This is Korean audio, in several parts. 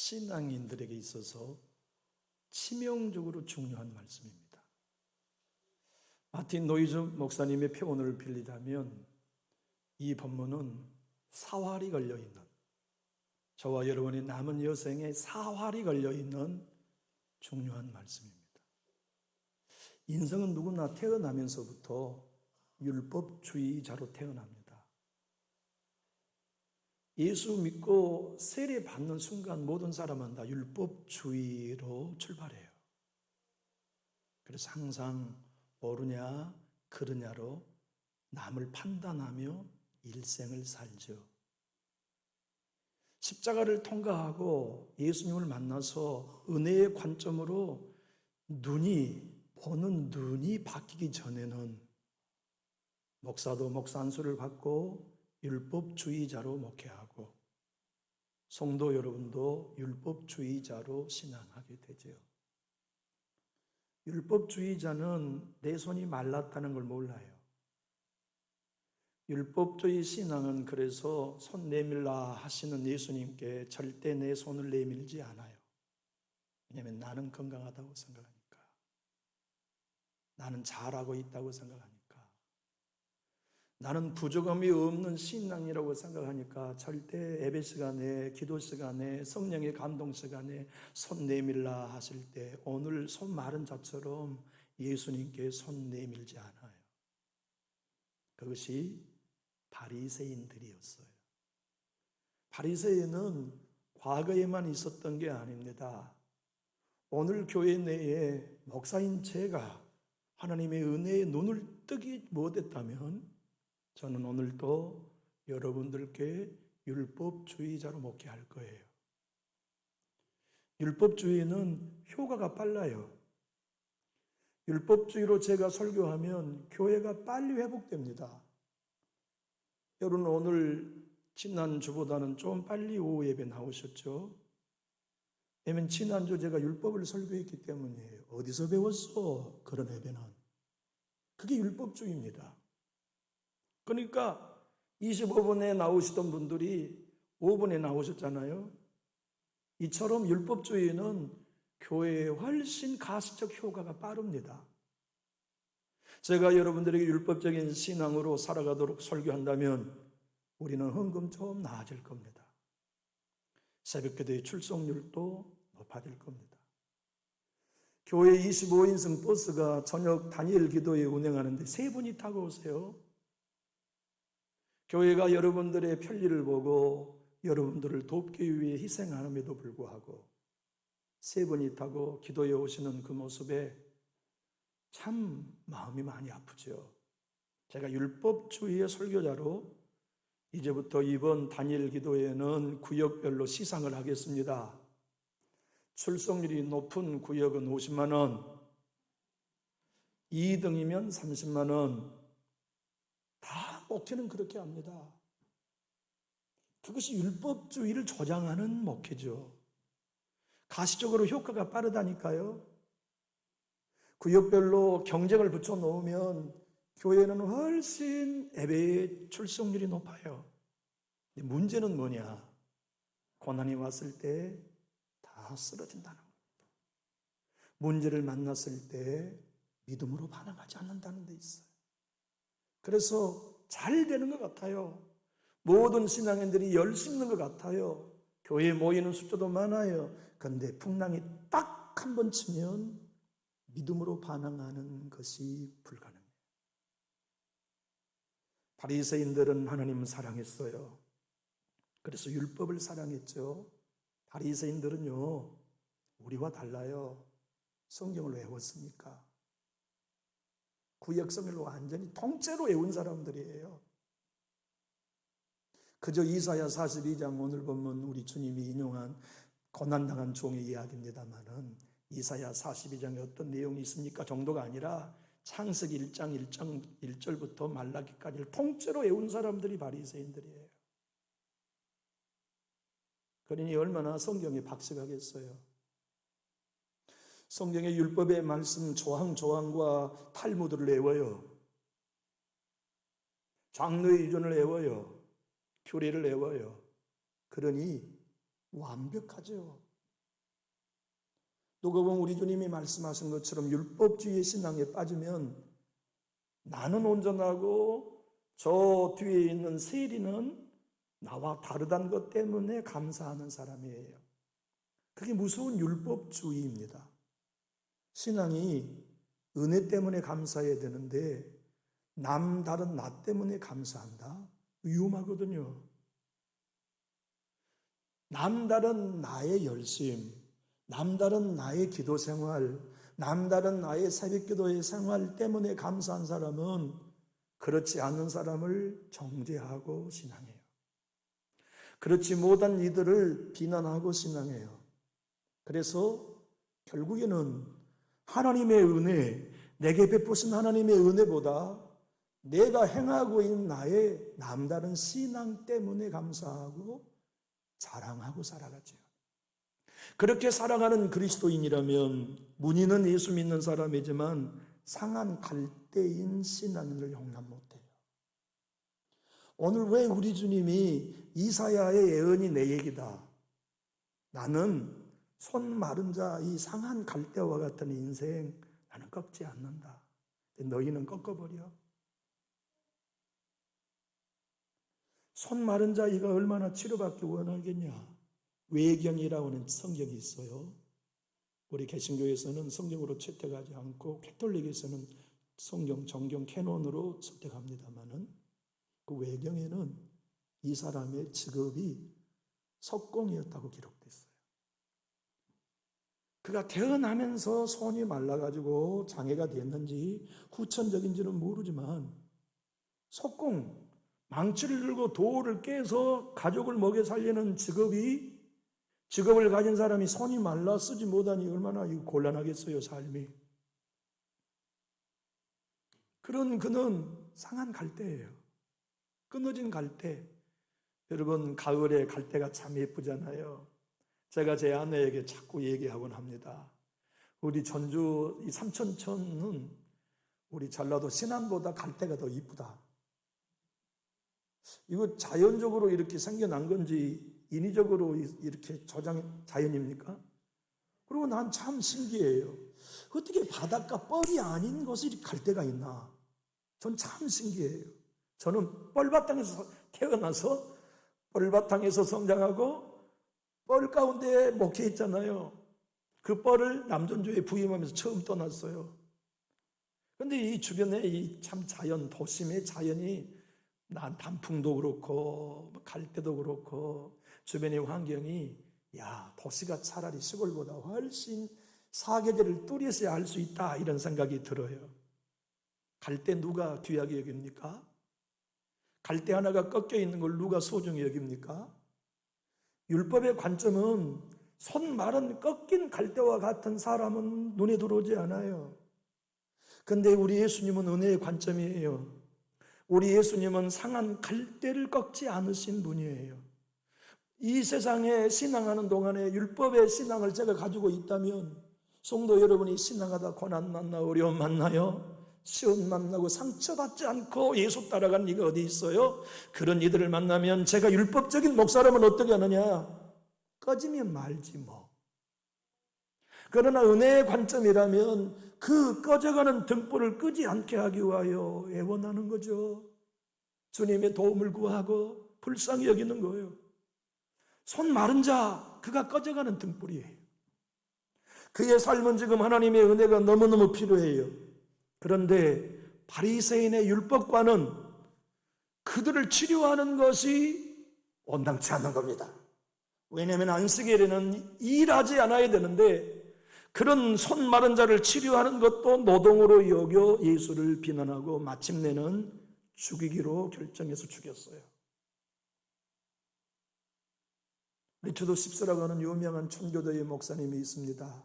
신앙인들에게 있어서 치명적으로 중요한 말씀입니다. 마틴 노이즈 목사님의 표현을 빌리자면 이 본문은 사활이 걸려있는, 저와 여러분의 남은 여생에 사활이 걸려있는 중요한 말씀입니다. 인생은 누구나 태어나면서부터 율법주의자로 태어납니다. 예수 믿고 세례 받는 순간 모든 사람은 다 율법주의로 출발해요. 그래서 항상 옳으냐 그르냐로 남을 판단하며 일생을 살죠. 십자가를 통과하고 예수님을 만나서 은혜의 관점으로 보는 눈이 바뀌기 전에는 목사도 목사 안수를 받고 율법주의자로 목회하고 성도 여러분도 율법주의자로 신앙하게 되죠. 율법주의자는 내 손이 말랐다는 걸 몰라요. 율법주의 신앙은 그래서 손 내밀라 하시는 예수님께 절대 내 손을 내밀지 않아요. 왜냐하면 나는 건강하다고 생각하니까, 나는 잘하고 있다고 생각하니까, 나는 부족함이 없는 신앙이라고 생각하니까 절대 예배 시간에, 기도 시간에, 성령의 감동 시간에 손 내밀라 하실 때 오늘 손 마른 자처럼 예수님께 손 내밀지 않아요. 그것이 바리새인들이었어요. 바리새인은 과거에만 있었던 게 아닙니다. 오늘 교회 내에 목사인 제가 하나님의 은혜에 눈을 뜨기 못했다면 저는 오늘도 여러분들께 율법주의자로 목회할 거예요. 율법주의는 효과가 빨라요. 율법주의로 제가 설교하면 교회가 빨리 회복됩니다. 여러분 오늘 지난주보다는 좀 빨리 오후 예배 나오셨죠? 왜냐면 지난주 제가 율법을 설교했기 때문이에요. 어디서 배웠어? 그런 예배는. 그게 율법주의입니다. 그러니까 25분에 나오시던 분들이 5분에 나오셨잖아요. 이처럼 율법주의는 교회에 훨씬 가시적 효과가 빠릅니다. 제가 여러분들에게 율법적인 신앙으로 살아가도록 설교한다면 우리는 헌금 좀 나아질 겁니다. 새벽기도의 출석률도 높아질 겁니다. 교회 25인승 버스가 저녁 다니엘 기도에 운행하는데 3분이 타고 오세요. 교회가 여러분들의 편리를 보고 여러분들을 돕기 위해 희생함에도 불구하고 3분이 타고 기도에 오시는 그 모습에 참 마음이 많이 아프죠. 제가 율법주의의 설교자로 이제부터 이번 다니엘 기도회는 구역별로 시상을 하겠습니다. 출석률이 높은 구역은 50만 원, 2등이면 30만 원, 다 목회는 그렇게 합니다. 그것이 율법주의를 조장하는 목회죠. 가시적으로 효과가 빠르다니까요. 구역별로 경쟁을 붙여놓으면 교회는 훨씬 예배의 출석률이 높아요. 문제는 뭐냐? 고난이 왔을 때 다 쓰러진다는 겁니다. 문제를 만났을 때 믿음으로 반응하지 않는다는 데 있어요. 그래서 잘 되는 것 같아요. 모든 신앙인들이 열심히 있는 것 같아요. 교회에 모이는 숫자도 많아요. 그런데 풍랑이 딱 한 번 치면 믿음으로 반응하는 것이 불가능해요. 바리새인들은 하나님을 사랑했어요. 그래서 율법을 사랑했죠. 바리새인들은요, 우리와 달라요. 성경을 외웠으니까. 구약성경을 완전히 통째로 외운 사람들이에요. 그저 이사야 42장 오늘 보면 우리 주님이 인용한 고난당한 종의 이야기입니다만은 이사야 42장에 어떤 내용이 있습니까? 정도가 아니라 창세기 1장 1절부터 말라기까지를 통째로 외운 사람들이 바리새인들이에요. 그러니 얼마나 성경에 박식하겠어요. 성경의 율법의 말씀 조항과 탈무드를 외워요. 장로의 유전을 외워요. 규례를 외워요. 그러니 완벽하죠. 누가 보면 우리 주님이 말씀하신 것처럼 율법주의의 신앙에 빠지면 나는 온전하고 저 뒤에 있는 세리는 나와 다르다는 것 때문에 감사하는 사람이에요. 그게 무서운 율법주의입니다. 신앙이 은혜 때문에 감사해야 되는데 남다른 나 때문에 감사한다? 위험하거든요. 남다른 나의 열심, 남다른 나의 기도 생활, 남다른 나의 새벽기도의 생활 때문에 감사한 사람은 그렇지 않은 사람을 정죄하고 신앙해요. 그렇지 못한 이들을 비난하고 신앙해요. 그래서 결국에는 하나님의 은혜, 내게 베푸신 하나님의 은혜보다 내가 행하고 있는 나의 남다른 신앙 때문에 감사하고 자랑하고 살아가죠. 그렇게 살아가는 그리스도인이라면 문의는 예수 믿는 사람이지만 상한 갈대인 신앙인을 용납 못해요. 오늘 왜 우리 주님이 이사야의 예언이 내 얘기다. 나는 손 마른 자 이 상한 갈대와 같은 인생 나는 꺾지 않는다. 너희는 꺾어버려. 손 마른 자 이가 얼마나 치료받기 원하겠냐. 외경이라고 하는 성경이 있어요. 우리 개신교에서는 성경으로 채택하지 않고 캐톨릭에서는 성경 정경 캐논으로 채택합니다마는 그 외경에는 이 사람의 직업이 석공이었다고 기록됐어요. 그가 태어나면서 손이 말라가지고 장애가 됐는지 후천적인지는 모르지만 석공, 망치를 들고 돌을 깨서 가족을 먹여 살리는 직업을 가진 사람이 손이 말라 쓰지 못하니 얼마나 곤란하겠어요, 삶이. 그런 그는 상한 갈대예요. 끊어진 갈대. 여러분, 가을에 갈대가 참 예쁘잖아요. 제가 제 아내에게 자꾸 얘기하곤 합니다. 우리 전주 이 삼천천은 우리 전라도 신안보다 갈대가 더 이쁘다. 이거 자연적으로 이렇게 생겨난 건지 인위적으로 이렇게 자연입니까? 그리고 난 참 신기해요. 어떻게 바닷가 뻘이 아닌 곳에 갈대가 있나? 전 참 신기해요. 저는 뻘바탕에서 태어나서 뻘바탕에서 성장하고 뻘 가운데 목회했잖아요. 그 뻘을 남전주에 부임하면서 처음 떠났어요. 그런데 이 주변에 이 참 자연, 도심의 자연이 난 단풍도 그렇고 갈대도 그렇고 주변의 환경이 도시가 차라리 시골보다 훨씬 사계절을 뚜렷이 알 수 있다 이런 생각이 들어요. 갈대 누가 귀하게 여깁니까? 갈대 하나가 꺾여 있는 걸 누가 소중히 여깁니까? 율법의 관점은 손 마른 꺾인 갈대와 같은 사람은 눈에 들어오지 않아요. 그런데 우리 예수님은 은혜의 관점이에요. 우리 예수님은 상한 갈대를 꺾지 않으신 분이에요. 이 세상에 신앙하는 동안에 율법의 신앙을 제가 가지고 있다면 성도 여러분이 신앙하다 고난 만나 어려움 만나요? 시험 만나고 상처받지 않고 예수 따라가는 이가 어디 있어요? 그런 이들을 만나면 제가 율법적인 목사라면 어떻게 하느냐? 꺼지면 말지 뭐. 그러나 은혜의 관점이라면 그 꺼져가는 등불을 끄지 않게 하기 위하여 애원하는 거죠. 주님의 도움을 구하고 불쌍히 여기는 거예요. 손 마른 자, 그가 꺼져가는 등불이에요. 그의 삶은 지금 하나님의 은혜가 너무너무 필요해요. 그런데 바리새인의 율법과는 그들을 치료하는 것이 온당치 않는 겁니다. 왜냐하면 안식일에는 일하지 않아야 되는데 그런 손 마른 자를 치료하는 것도 노동으로 여겨 예수를 비난하고 마침내는 죽이기로 결정해서 죽였어요. 리처드 십스라고 하는 유명한 천교도의 목사님이 있습니다.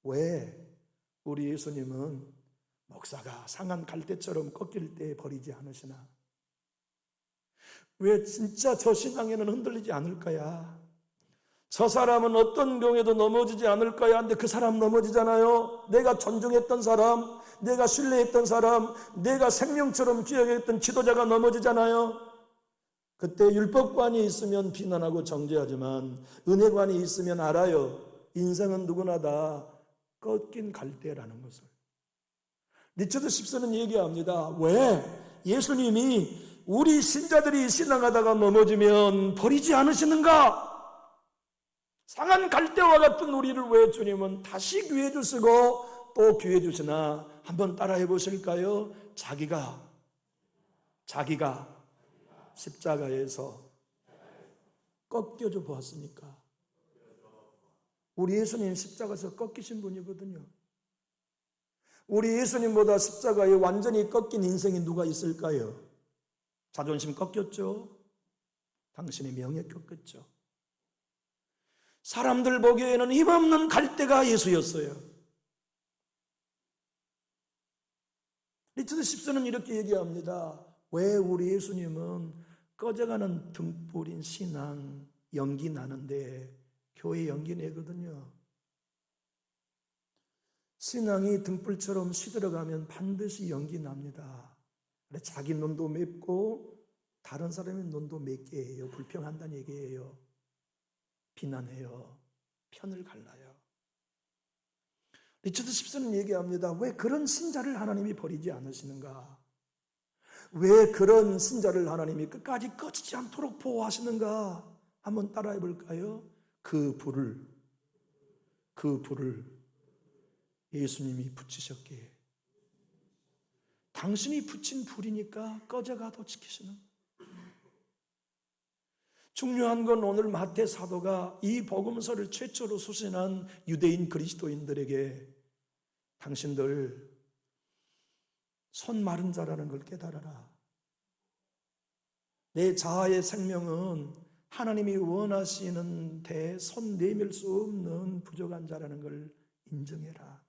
왜 우리 예수님은 목사가 상한 갈대처럼 꺾일 때 버리지 않으시나? 왜 진짜 저 신앙에는 흔들리지 않을 거야? 저 사람은 어떤 경우에도 넘어지지 않을 거야. 근데 그 사람 넘어지잖아요. 내가 존중했던 사람, 내가 신뢰했던 사람, 내가 생명처럼 기억했던 지도자가 넘어지잖아요. 그때 율법관이 있으면 비난하고 정죄하지만 은혜관이 있으면 알아요. 인생은 누구나 다 꺾인 갈대라는 것을. 리처드 십서는 얘기합니다. 왜 예수님이 우리 신자들이 신앙하다가 넘어지면 버리지 않으시는가? 상한 갈대와 같은 우리를 왜 주님은 다시 귀해 주시고 또 귀해 주시나? 한번 따라해 보실까요? 자기가 십자가에서 꺾여져 보았으니까. 우리 예수님 십자가에서 꺾이신 분이거든요. 우리 예수님보다 십자가에 완전히 꺾인 인생이 누가 있을까요? 자존심 꺾였죠. 당신의 명예 꺾였죠. 사람들 보기에는 힘없는 갈대가 예수였어요. 리처드 십서는 이렇게 얘기합니다. 왜 우리 예수님은 꺼져가는 등불인 신앙 연기 나는데 교회 연기 내거든요. 신앙이 등불처럼 시들어가면 반드시 연기 납니다. 자기 눈도 맵고 다른 사람의 눈도 맵게 해요. 불평한다는 얘기예요. 비난해요. 편을 갈라요. 리처드 십서는 얘기합니다. 왜 그런 신자를 하나님이 버리지 않으시는가? 왜 그런 신자를 하나님이 끝까지 꺼지지 않도록 보호하시는가? 한번 따라해 볼까요? 그 불을 예수님이 붙이셨기에 당신이 붙인 불이니까 꺼져가도 지키시는. 중요한 건 오늘 마태 사도가 이 복음서를 최초로 수신한 유대인 그리스도인들에게 당신들 손 마른 자라는 걸 깨달아라. 내 자아의 생명은 하나님이 원하시는 데 손 내밀 수 없는 부족한 자라는 걸 인정해라.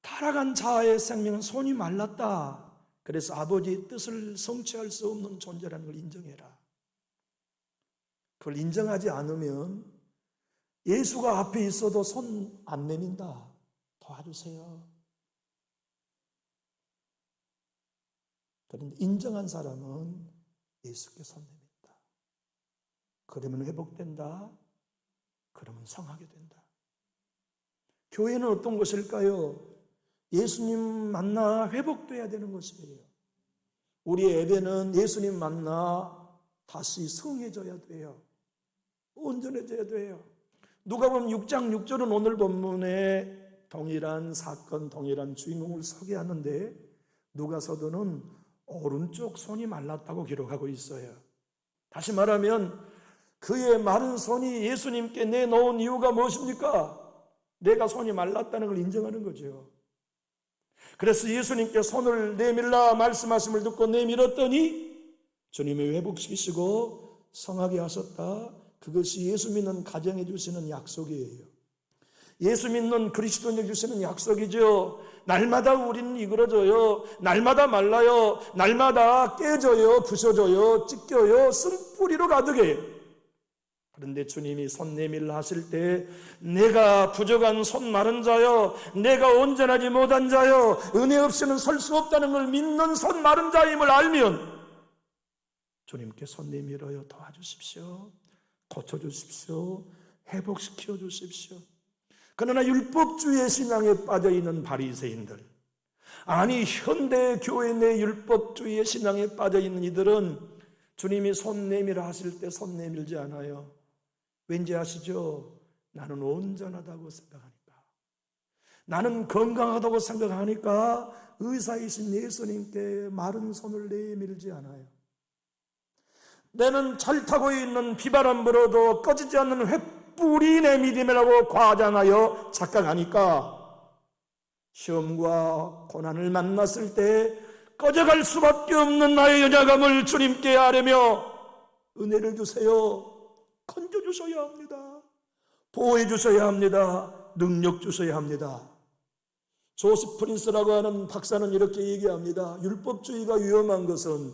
타락한 자아의 생명은 손이 말랐다. 그래서 아버지의 뜻을 성취할 수 없는 존재라는 걸 인정해라. 그걸 인정하지 않으면 예수가 앞에 있어도 손 안 내민다. 도와주세요. 그런데 인정한 사람은 예수께 손 내민다. 그러면 회복된다. 그러면 성하게 된다. 교회는 어떤 것일까요? 예수님 만나 회복돼야 되는 것이에요. 우리 예배는 예수님 만나 다시 성해져야 돼요. 온전해져야 돼요. 누가복음 6장 6절은 오늘 본문에 동일한 사건, 동일한 주인공을 소개하는데 누가서도는 오른쪽 손이 말랐다고 기록하고 있어요. 다시 말하면 그의 마른 손이 예수님께 내놓은 이유가 무엇입니까? 내가 손이 말랐다는 걸 인정하는 거죠. 그래서 예수님께 손을 내밀라 말씀하심을 듣고 내밀었더니 주님이 회복시키시고 성하게 하셨다. 그것이 예수 믿는 가정에 주시는 약속이에요. 예수 믿는 그리스도인에게 주시는 약속이죠. 날마다 우리는 이그러져요. 날마다 말라요. 날마다 깨져요. 부서져요. 찢겨요. 쓴뿌리로 가득해요. 그런데 주님이 손 내밀라 하실 때 내가 부족한 손 마른 자여, 내가 온전하지 못한 자여, 은혜 없이는 설 수 없다는 걸 믿는 손 마른 자임을 알면 주님께 손 내밀어요. 도와주십시오. 고쳐주십시오. 회복시켜 주십시오. 그러나 율법주의 신앙에 빠져있는 바리새인들, 아니 현대 교회 내 율법주의 신앙에 빠져있는 이들은 주님이 손 내밀어 하실 때 손 내밀지 않아요. 왠지 아시죠? 나는 온전하다고 생각하니까, 나는 건강하다고 생각하니까 의사이신 예수님께 마른 손을 내밀지 않아요. 나는 잘 타고 있는 비바람 불어도 꺼지지 않는 횃불이 내 믿음이라고 과장하여 착각하니까 시험과 고난을 만났을 때 꺼져갈 수밖에 없는 나의 연약함을 주님께 아뢰며 은혜를 주세요. 건져주셔야 합니다. 보호해 주셔야 합니다. 능력 주셔야 합니다. 조셉 프린스라고 하는 박사는 이렇게 얘기합니다. 율법주의가 위험한 것은,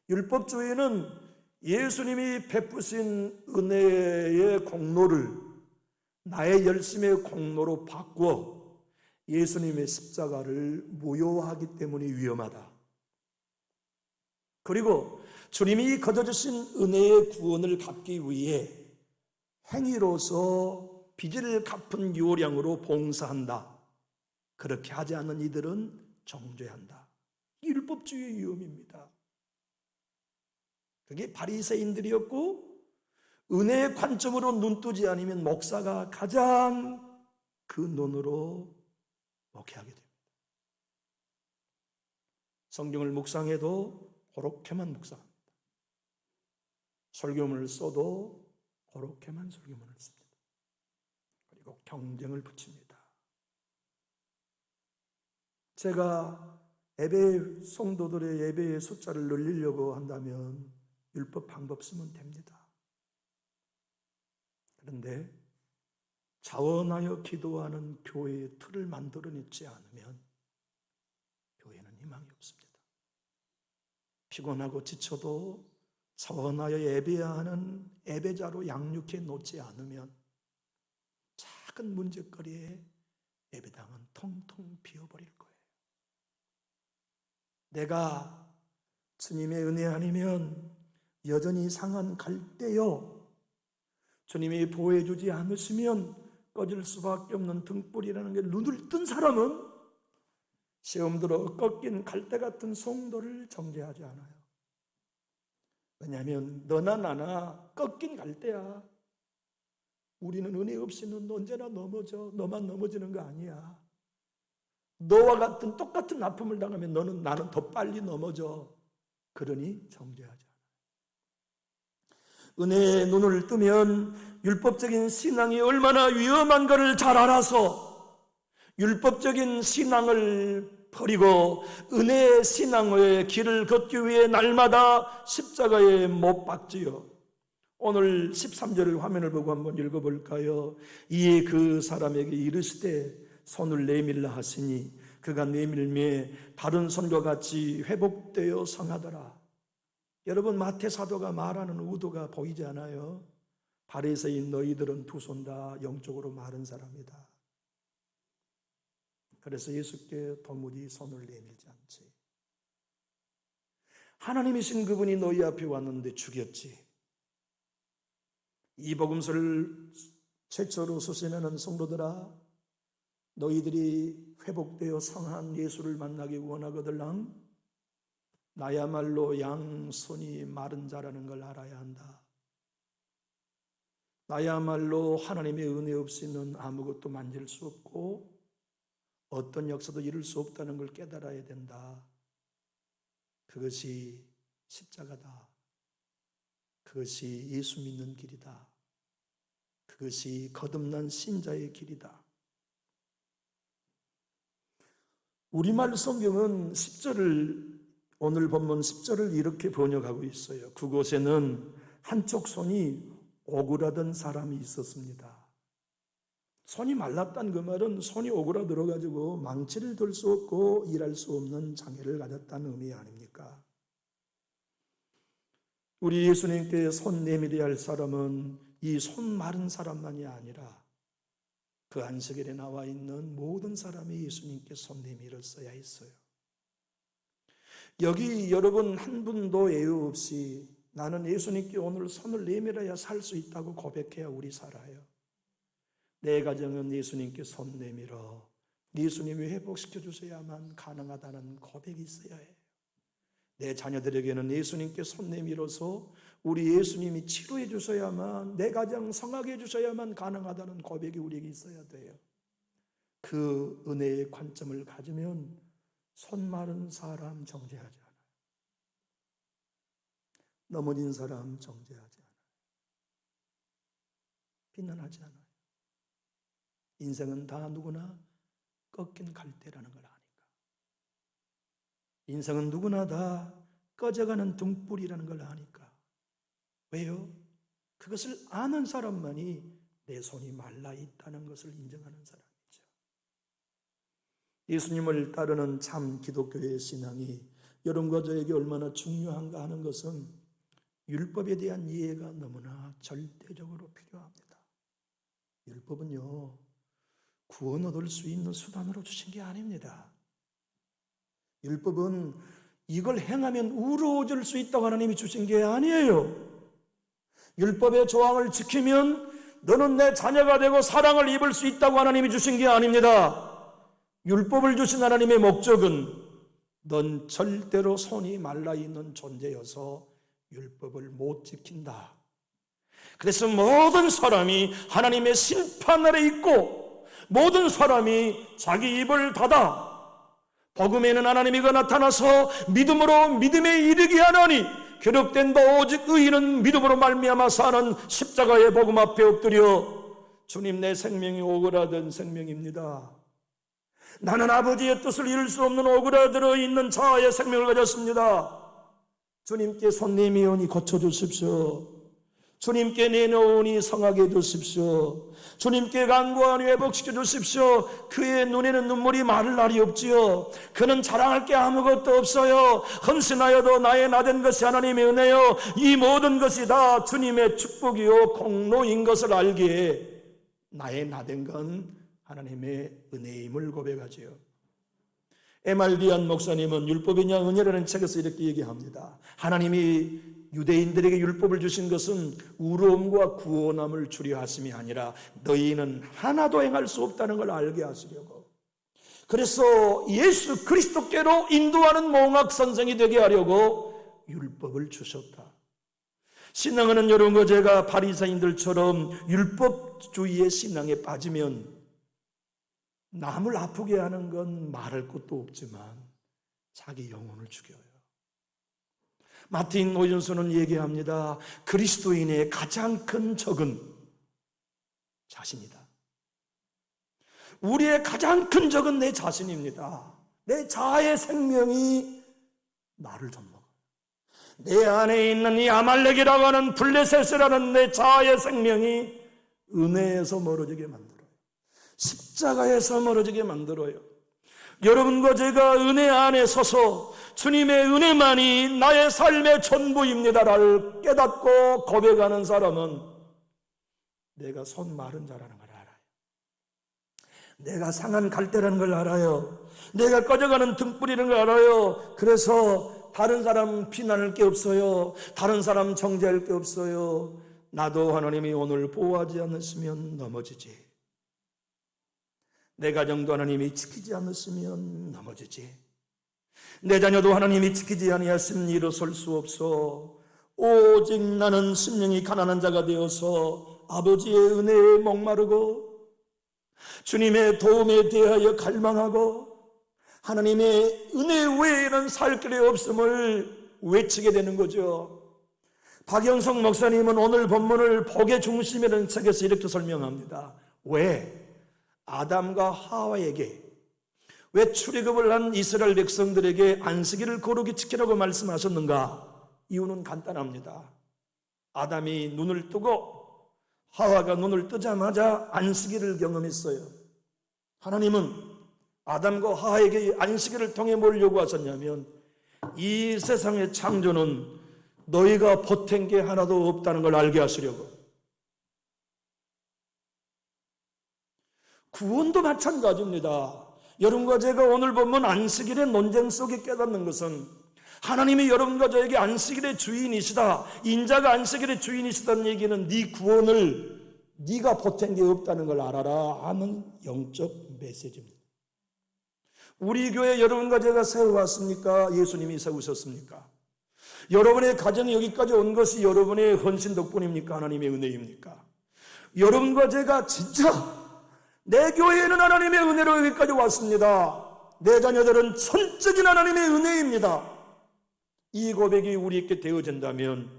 율법주의는 예수님이 베푸신 은혜의 공로를 나의 열심의 공로로 바꾸어 예수님의 십자가를 무효화하기 때문에 위험하다. 그리고 주님이 거둬주신 은혜의 구원을 갚기 위해 행위로서 빚을 갚은 요량으로 봉사한다. 그렇게 하지 않는 이들은 정죄한다. 율법주의의 위험입니다. 그게 바리새인들이었고, 은혜의 관점으로 눈뜨지 않으면 목사가 가장 그 눈으로 목회하게 됩니다. 성경을 묵상해도 그렇게만 묵상합니다. 설교문을 써도 그렇게만 설교문을 씁니다. 그리고 경쟁을 붙입니다. 제가 예배 성도들의 예배의 숫자를 늘리려고 한다면 율법 방법 쓰면 됩니다. 그런데 자원하여 기도하는 교회의 틀을 만들어내지 않으면 교회는 희망이 없습니다. 피곤하고 지쳐도 자원하여 예배하는 예배자로 양육해 놓지 않으면 작은 문제거리에 예배당은 통통 비어버릴 거예요. 내가 주님의 은혜 아니면 여전히 상한 갈대요, 주님이 보호해주지 않으시면 꺼질 수밖에 없는 등불이라는 게 눈을 뜬 사람은 시험 들어 꺾인 갈대 같은 성도를 정죄하지 않아요. 왜냐하면 너나 나나 꺾인 갈대야. 우리는 은혜 없이는 언제나 넘어져. 너만 넘어지는 거 아니야. 너와 같은 똑같은 아픔을 당하면 나는 더 빨리 넘어져. 그러니 정죄하지 않아요. 은혜의 눈을 뜨면 율법적인 신앙이 얼마나 위험한가를 잘 알아서 율법적인 신앙을 버리고 은혜의 신앙의 길을 걷기 위해 날마다 십자가에 못 박지요. 오늘 13절 화면을 보고 한번 읽어볼까요? 이에 그 사람에게 이르시되 손을 내밀라 하시니 그가 내밀매 다른 손과 같이 회복되어 성하더라. 여러분, 마태 사도가 말하는 의도가 보이지 않아요? 바리새인 너희들은 두 손 다 영적으로 마른 사람이다. 그래서 예수께 도무지 손을 내밀지 않지. 하나님이신 그분이 너희 앞에 왔는데 죽였지. 이 복음서를 최초로 수신하는 성도들아, 너희들이 회복되어 성한 예수를 만나기 원하거들랑 나야말로 양손이 마른 자라는 걸 알아야 한다. 나야말로 하나님의 은혜 없이는 아무것도 만질 수 없고 어떤 역사도 이룰 수 없다는 걸 깨달아야 된다. 그것이 십자가다. 그것이 예수 믿는 길이다. 그것이 거듭난 신자의 길이다. 우리말 성경은 10절을, 오늘 본문 10절을 이렇게 번역하고 있어요. 그곳에는 한쪽 손이 오그라든 사람이 있었습니다. 손이 말랐다는 그 말은 손이 오그라들어가지고 망치를 들 수 없고 일할 수 없는 장애를 가졌다는 의미 아닙니까? 우리 예수님께 손 내밀어야 할 사람은 이 손 마른 사람만이 아니라 그 안식일에 나와 있는 모든 사람이 예수님께 손 내밀었어야 했어요. 여기 여러분 한 분도 예외 없이 나는 예수님께 오늘 손을 내밀어야 살 수 있다고 고백해야 우리 살아요. 내 가정은 예수님께 손 내밀어 예수님이 회복시켜 주셔야만 가능하다는 고백이 있어야 해요. 내 자녀들에게는 예수님께 손 내밀어서 우리 예수님이 치료해 주셔야만, 내 가정 성하게 해 주셔야만 가능하다는 고백이 우리에게 있어야 돼요. 그 은혜의 관점을 가지면 손 마른 사람 정죄하지 않아요. 넘어진 사람 정죄하지 않아요. 비난하지 않아요. 인생은 다 누구나 꺾인 갈대라는 걸 아니까. 인생은 누구나 다 꺼져가는 등불이라는 걸 아니까. 왜요? 그것을 아는 사람만이 내 손이 말라 있다는 것을 인정하는 사람이죠. 예수님을 따르는 참 기독교의 신앙이 여러분과 저에게 얼마나 중요한가 하는 것은 율법에 대한 이해가 너무나 절대적으로 필요합니다. 율법은요, 구원 얻을 수 있는 수단으로 주신 게 아닙니다. 율법은 이걸 행하면 의로워질 수 있다고 하나님이 주신 게 아니에요. 율법의 조항을 지키면 너는 내 자녀가 되고 사랑을 입을 수 있다고 하나님이 주신 게 아닙니다. 율법을 주신 하나님의 목적은 넌 절대로 손이 말라있는 존재여서 율법을 못 지킨다. 그래서 모든 사람이 하나님의 심판 아래 있고 모든 사람이 자기 입을 닫아 복음에는 하나님이가 나타나서 믿음으로 믿음에 이르게 하나니 기록된 바 오직 의인은 믿음으로 말미암아 사는 십자가의 복음 앞에 엎드려 주님 내 생명이 오그라든 생명입니다. 나는 아버지의 뜻을 이룰 수 없는 오그라들어 있는 자아의 생명을 가졌습니다. 주님께 손 내미오니 고쳐주십시오. 주님께 내놓으니 성하게 해주십시오. 주님께 간구하니 회복시켜 주십시오. 그의 눈에는 눈물이 마를 날이 없지요. 그는 자랑할 게 아무것도 없어요. 헌신하여도 나의 나된 것이 하나님의 은혜요, 이 모든 것이 다 주님의 축복이요 공로인 것을 알기에 나의 나된 건 하나님의 은혜임을 고백하지요. 에말디안 목사님은 율법이냐 은혜라는 책에서 이렇게 얘기합니다. 하나님이 유대인들에게 율법을 주신 것은 의로움과 구원함을 주려 하심이 아니라 너희는 하나도 행할 수 없다는 걸 알게 하시려고, 그래서 예수 그리스도께로 인도하는 몽학 선생이 되게 하려고 율법을 주셨다. 신앙은 여러분과 제가 바리새인들처럼 율법주의의 신앙에 빠지면 남을 아프게 하는 건 말할 것도 없지만 자기 영혼을 죽여요. 마틴 노준수는 얘기합니다. 그리스도인의 가장 큰 적은 자신이다. 우리의 가장 큰 적은 내 자신입니다. 내 자아의 생명이 나를 좀 먹어요. 내 안에 있는 이 아말렉이라고 하는 블레셋이라는 내 자아의 생명이 은혜에서 멀어지게 만들어요. 십자가에서 멀어지게 만들어요. 여러분과 제가 은혜 안에 서서 주님의 은혜만이 나의 삶의 전부입니다를 깨닫고 고백하는 사람은 내가 손 마른 자라는 걸 알아요. 내가 상한 갈대라는 걸 알아요. 내가 꺼져가는 등불이라는 걸 알아요. 그래서 다른 사람 비난할 게 없어요. 다른 사람 정죄할 게 없어요. 나도 하나님이 오늘 보호하지 않으시면 넘어지지. 내 가정도 하나님이 지키지 않으시면 넘어지지. 내 자녀도 하나님이 지키지 아니하시면 일어설 수 없어. 오직 나는 심령이 가난한 자가 되어서 아버지의 은혜에 목마르고 주님의 도움에 대하여 갈망하고 하나님의 은혜 외에는 살 길이 없음을 외치게 되는 거죠. 박영성 목사님은 오늘 본문을 복의 중심이라는 책에서 이렇게 설명합니다. 왜 아담과 하와에게, 왜 출애굽을 한 이스라엘 백성들에게 안식일을 거룩히 지키라고 말씀하셨는가? 이유는 간단합니다. 아담이 눈을 뜨고 하와가 눈을 뜨자마자 안식일을 경험했어요. 하나님은 아담과 하와에게 안식일을 통해 뭘 요구하셨냐면 이 세상의 창조는 너희가 보탠 게 하나도 없다는 걸 알게 하시려고. 구원도 마찬가지입니다. 여러분과 제가 오늘 보면 안식일의 논쟁 속에 깨닫는 것은 하나님이 여러분과 저에게 안식일의 주인이시다, 인자가 안식일의 주인이시다는 얘기는 네 구원을 네가 보탠 게 없다는 걸 알아라 하는 영적 메시지입니다. 우리 교회 여러분과 제가 세워왔습니까? 예수님이 세우셨습니까? 여러분의 가정이 여기까지 온 것이 여러분의 헌신 덕분입니까? 하나님의 은혜입니까? 여러분과 제가 진짜 내 교회에는 하나님의 은혜로 여기까지 왔습니다. 내 자녀들은 전적인 하나님의 은혜입니다. 이 고백이 우리에게 되어진다면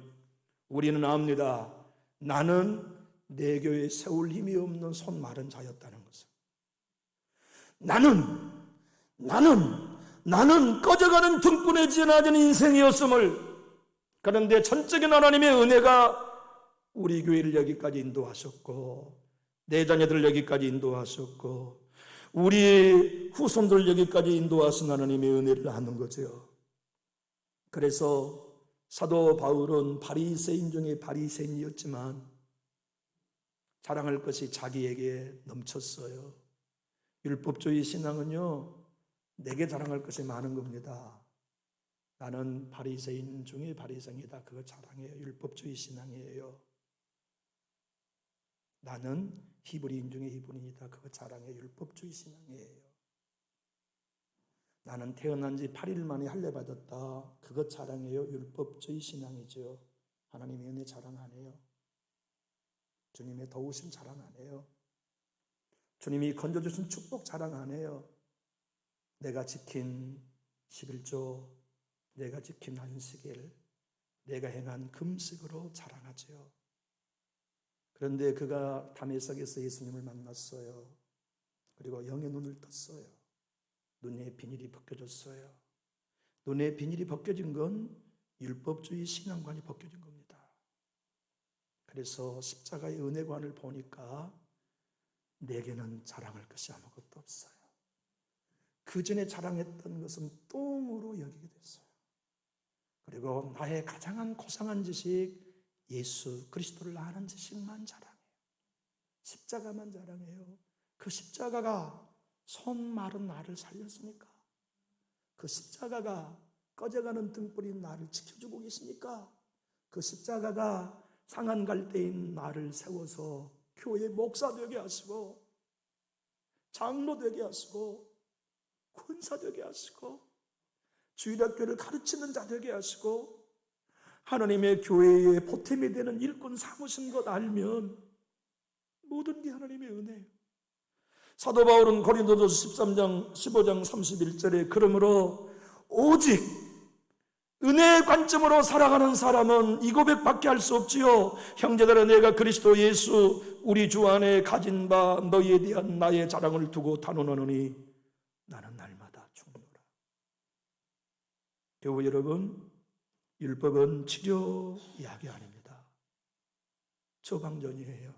우리는 압니다. 나는 내 교회에 세울 힘이 없는 손 마른 자였다는 것을. 나는 꺼져가는 등불에 지나진 인생이었음을. 그런데 전적인 하나님의 은혜가 우리 교회를 여기까지 인도하셨고 내 자녀들 여기까지 인도하셨고 우리 후손들 여기까지 인도하신 하나님의 은혜를 아는 거죠. 그래서 사도 바울은 바리새인 중에 바리새인이었지만 자랑할 것이 자기에게 넘쳤어요. 율법주의 신앙은요, 내게 자랑할 것이 많은 겁니다. 나는 바리새인 중에 바리새인이다. 그거 자랑해요. 율법주의 신앙이에요. 나는 히브리인 중에 이분이다. 그거 자랑해. 율법주의 신앙이에요. 나는 태어난 지 8일 만에 할례 받았다. 그것 자랑해요. 율법주의 신앙이죠. 하나님의 은혜 자랑 안 해요. 주님의 도우심 자랑 안 해요. 주님이 건져주신 축복 자랑 안 해요. 내가 지킨 11조, 내가 지킨 안식일, 내가 행한 금식으로 자랑하죠. 그런데 그가 다메섹에서 예수님을 만났어요. 그리고 영의 눈을 떴어요. 눈의 비닐이 벗겨졌어요. 눈의 비닐이 벗겨진 건 율법주의 신앙관이 벗겨진 겁니다. 그래서 십자가의 은혜관을 보니까 내게는 자랑할 것이 아무것도 없어요. 그 전에 자랑했던 것은 똥으로 여기게 됐어요. 그리고 나의 가장 고상한 지식, 예수 그리스도를 아는 지식만 자랑해요. 십자가만 자랑해요. 그 십자가가 손 마른 나를 살렸으니까, 그 십자가가 꺼져가는 등불인 나를 지켜주고 계시니까, 그 십자가가 상한 갈대인 나를 세워서 교회 목사 되게 하시고, 장로 되게 하시고, 권사 되게 하시고, 주일학교를 가르치는 자 되게 하시고, 하나님의 교회의 보탬이 되는 일꾼 삼으신 것 알면 모든 게 하나님의 은혜예요. 사도 바울은 고린도전서 13장 15장 31절에 그러므로 오직 은혜의 관점으로 살아가는 사람은 이 고백밖에 할 수 없지요. 형제들아, 내가 그리스도 예수 우리 주 안에 가진 바 너희에 대한 나의 자랑을 두고 단언하노니 나는 날마다 죽노라. 교우 여러분, 율법은 치료약이 아닙니다. 처방전이에요.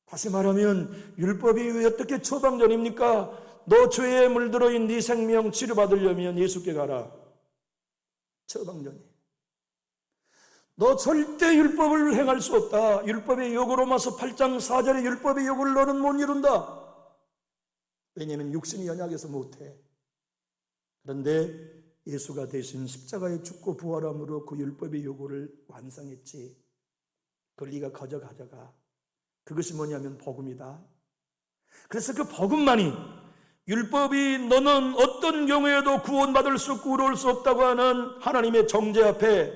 다시 말하면 율법이 왜 어떻게 처방전입니까? 너 죄에 물들어인 네 생명 치료받으려면 예수께 가라. 처방전이에요. 너 절대 율법을 행할 수 없다. 율법의 요구, 로마서 8장 4절의 율법의 요구를 너는 못 이룬다. 왜냐하면 육신이 연약해서 못해. 그런데 예수가 대신 십자가에 죽고 부활함으로 그 율법의 요구를 완성했지. 그걸 네가 거저 가져가. 그것이 뭐냐면 복음이다. 그래서 그 복음만이, 율법이 너는 어떤 경우에도 구원받을 수 없고 의로울 수 없다고 하는 하나님의 정죄 앞에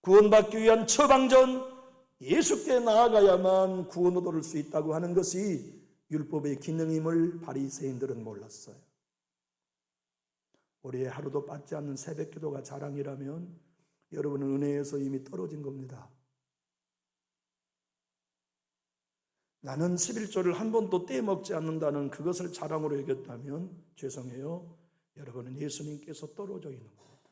구원받기 위한 처방전, 예수께 나아가야만 구원을 얻을 수 있다고 하는 것이 율법의 기능임을 바리새인들은 몰랐어요. 우리의 하루도 빠지지 않는 새벽기도가 자랑이라면 여러분은 은혜에서 이미 떨어진 겁니다. 나는 11조를 한 번도 떼먹지 않는다는 그것을 자랑으로 여겼다면 죄송해요. 여러분은 예수님께서 떨어져 있는 겁니다.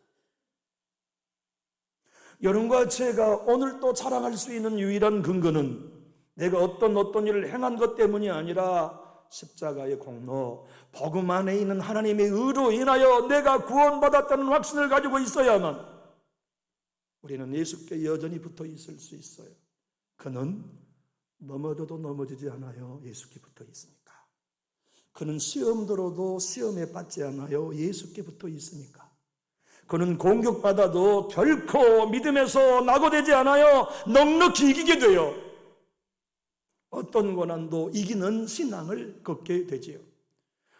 여러분과 제가 오늘 또 자랑할 수 있는 유일한 근거는 내가 어떤 일을 행한 것 때문이 아니라 십자가의 공로, 복음 안에 있는 하나님의 의로 인하여 내가 구원받았다는 확신을 가지고 있어야만 우리는 예수께 여전히 붙어 있을 수 있어요. 그는 넘어져도 넘어지지 않아요. 예수께 붙어 있으니까. 그는 시험 들어도 시험에 빠지지 않아요. 예수께 붙어 있으니까. 그는 공격받아도 결코 믿음에서 낙오되지 않아요. 넉넉히 이기게 돼요. 어떤 고난도 이기는 신앙을 걷게 되지요.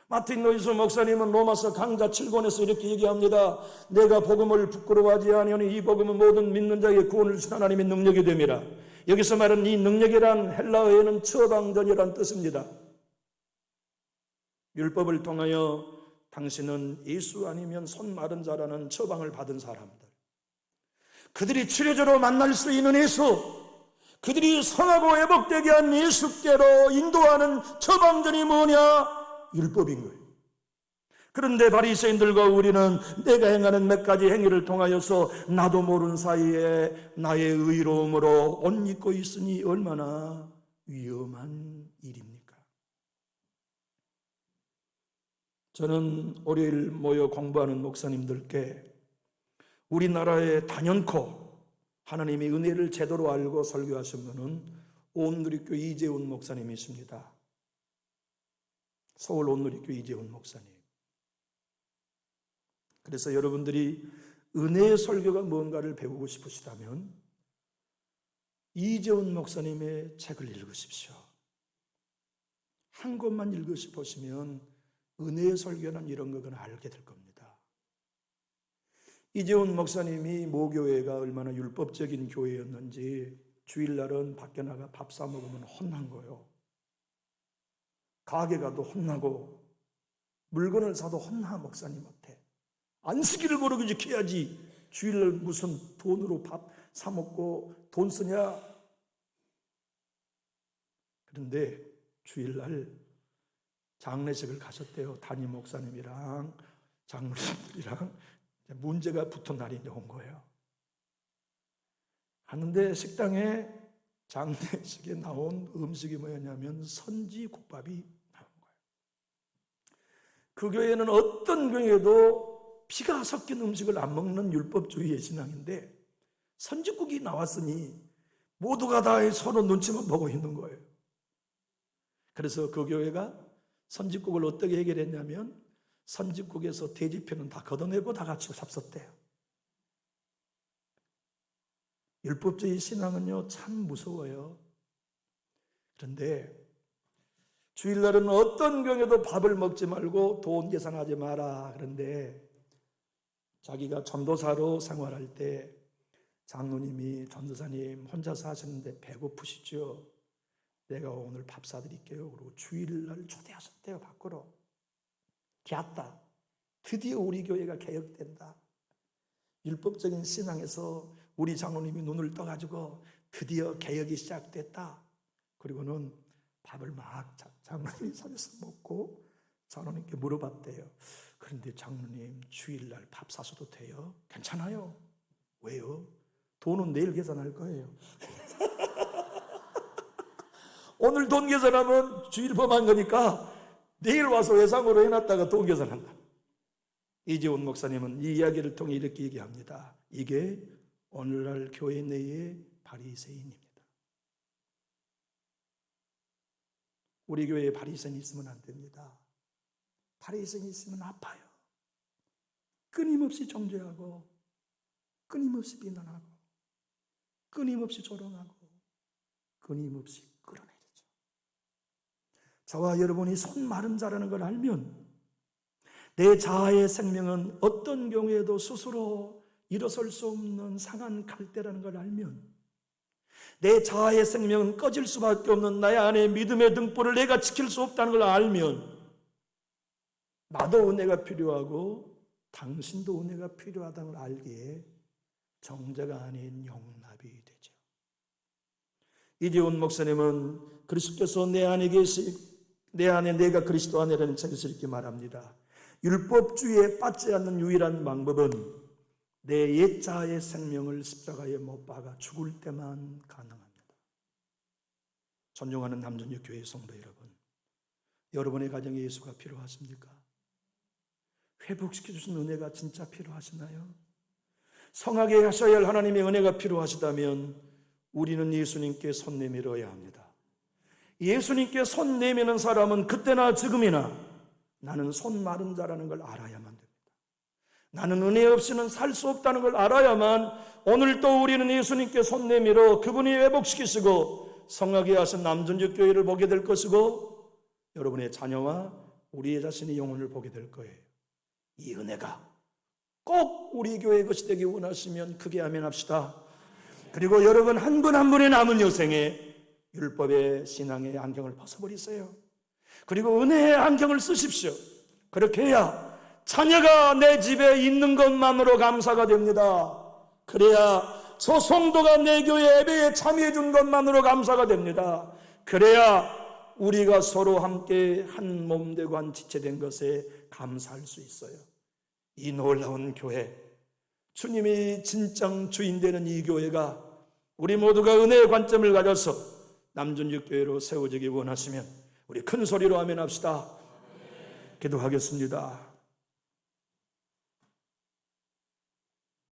마틴 로이스 목사님은 로마서 강자 7권에서 이렇게 얘기합니다. 내가 복음을 부끄러워하지 아니하니 이 복음은 모든 믿는 자에게 구원을 주신 하나님의 능력이 됨이라. 여기서 말하는 이 능력이란 헬라어에는 처방전이란 뜻입니다. 율법을 통하여 당신은 예수 아니면 손 마른 자라는 처방을 받은 사람들, 그들이 치료제로 만날 수 있는 예수, 그들이 성하고 회복되게 한 예수께로 인도하는 처방전이 뭐냐? 율법인 거예요. 그런데 바리새인들과 우리는 내가 행하는 몇 가지 행위를 통하여서 나도 모르는 사이에 나의 의로움으로 옷 입고 있으니 얼마나 위험한 일입니까? 저는 월요일 모여 공부하는 목사님들께 우리나라에 단연코 하나님의 은혜를 제대로 알고 설교하신 분은 온누리교 이재훈 목사님이십니다. 서울 온누리교 이재훈 목사님. 그래서 여러분들이 은혜의 설교가 뭔가를 배우고 싶으시다면 이재훈 목사님의 책을 읽으십시오. 한 권만 읽으시면 은혜의 설교는 이런 거구나 알게 될 겁니다. 이재훈 목사님이 모교회가 얼마나 율법적인 교회였는지 주일날은 밖에 나가 밥 사 먹으면 혼난 거예요. 가게 가도 혼나고 물건을 사도 혼나. 목사님한테 안식일을 거르고 지켜야지 주일날 무슨 돈으로 밥 사 먹고 돈 쓰냐. 그런데 주일날 장례식을 가셨대요. 담임 목사님이랑 장로님들이랑 문제가 붙은 날이 온 거예요. 갔는데 식당에 장례식에 나온 음식이 뭐였냐면 선지국밥이 나온 거예요. 그 교회는 어떤 교회도 피가 섞인 음식을 안 먹는 율법주의의 신앙인데 선지국이 나왔으니 모두가 다 서로 눈치만 보고 있는 거예요. 그래서 그 교회가 선지국을 어떻게 해결했냐면 선지국에서 돼지표는 다 걷어내고 다 같이 잡섰대요. 율법주의 신앙은요 참 무서워요. 그런데 주일날은 어떤 경우에도 밥을 먹지 말고 돈 계산하지 마라. 그런데 자기가 전도사로 생활할 때 장로님이 전도사님 혼자서 하시는데 배고프시죠? 내가 오늘 밥 사드릴게요. 그리고 주일날 초대하셨대요. 밖으로. 갸다. 드디어 우리 교회가 개혁된다. 율법적인 신앙에서 우리 장로님이 눈을 떠가지고 드디어 개혁이 시작됐다. 그리고는 밥을 막 장로님이 사줘서 먹고 장로님께 물어봤대요. 그런데 장로님 주일날 밥 사셔도 돼요? 괜찮아요. 왜요? 돈은 내일 계산할 거예요. 오늘 돈 계산하면 주일 범한 거니까 내일 와서 외상으로 해놨다가 돈 계산한다. 이재훈 목사님은 이 이야기를 통해 이렇게 얘기합니다. 이게 오늘날 교회 내의 바리새인입니다. 우리 교회에 바리새인이 있으면 안 됩니다. 바리새인이 있으면 아파요. 끊임없이 정죄하고 끊임없이 비난하고 끊임없이 조롱하고 끊임없이 끌어내리죠. 저와 여러분이 손 마른 자라는 걸 알면 내 자아의 생명은 어떤 경우에도 스스로 일어설 수 없는 상한 갈대라는 걸 알면 내 자아의 생명은 꺼질 수밖에 없는 나의 안에 믿음의 등불을 내가 지킬 수 없다는 걸 알면 나도 은혜가 필요하고 당신도 은혜가 필요하다는 걸 알기에 정죄가 아닌 용납이 되죠. 이재훈 목사님은 그리스도께서 내 안에 내가 그리스도 안에라는 책에서 이렇게 말합니다. 율법주의에 빠지지 않는 유일한 방법은 내 옛자의 생명을 십자가에 못 박아 죽을 때만 가능합니다. 존경하는 남전역 교회 성도 여러분, 여러분의 가정에 예수가 필요하십니까? 회복시켜주신 은혜가 진짜 필요하시나요? 성하게 하셔야 할 하나님의 은혜가 필요하시다면 우리는 예수님께 손 내밀어야 합니다. 예수님께 손 내미는 사람은 그때나 지금이나 나는 손 마른 자라는 걸 알아야만 됩니다. 나는 은혜 없이는 살 수 없다는 걸 알아야만 오늘도 우리는 예수님께 손 내밀어 그분이 회복시키시고 성하게 하신 남전역 교회를 보게 될 것이고 여러분의 자녀와 우리의 자신의 영혼을 보게 될 거예요. 이 은혜가 꼭 우리 교회의 것이 되기 원하시면 크게 아멘합시다. 그리고 여러분 한 분 한 분의 남은 여생에 율법의 신앙의 안경을 벗어버리세요. 그리고 은혜의 안경을 쓰십시오. 그렇게 해야 자녀가 내 집에 있는 것만으로 감사가 됩니다. 그래야 저 성도가 내 교회 예배에 참여해 준 것만으로 감사가 됩니다. 그래야 우리가 서로 함께 한 몸 되고 한 지체 된 것에 감사할 수 있어요. 이 놀라운 교회, 주님이 진정 주인 되는 이 교회가 우리 모두가 은혜의 관점을 가져서 남전역 교회로 세워지기 원하시면 우리 큰 소리로 아멘합시다. 기도하겠습니다.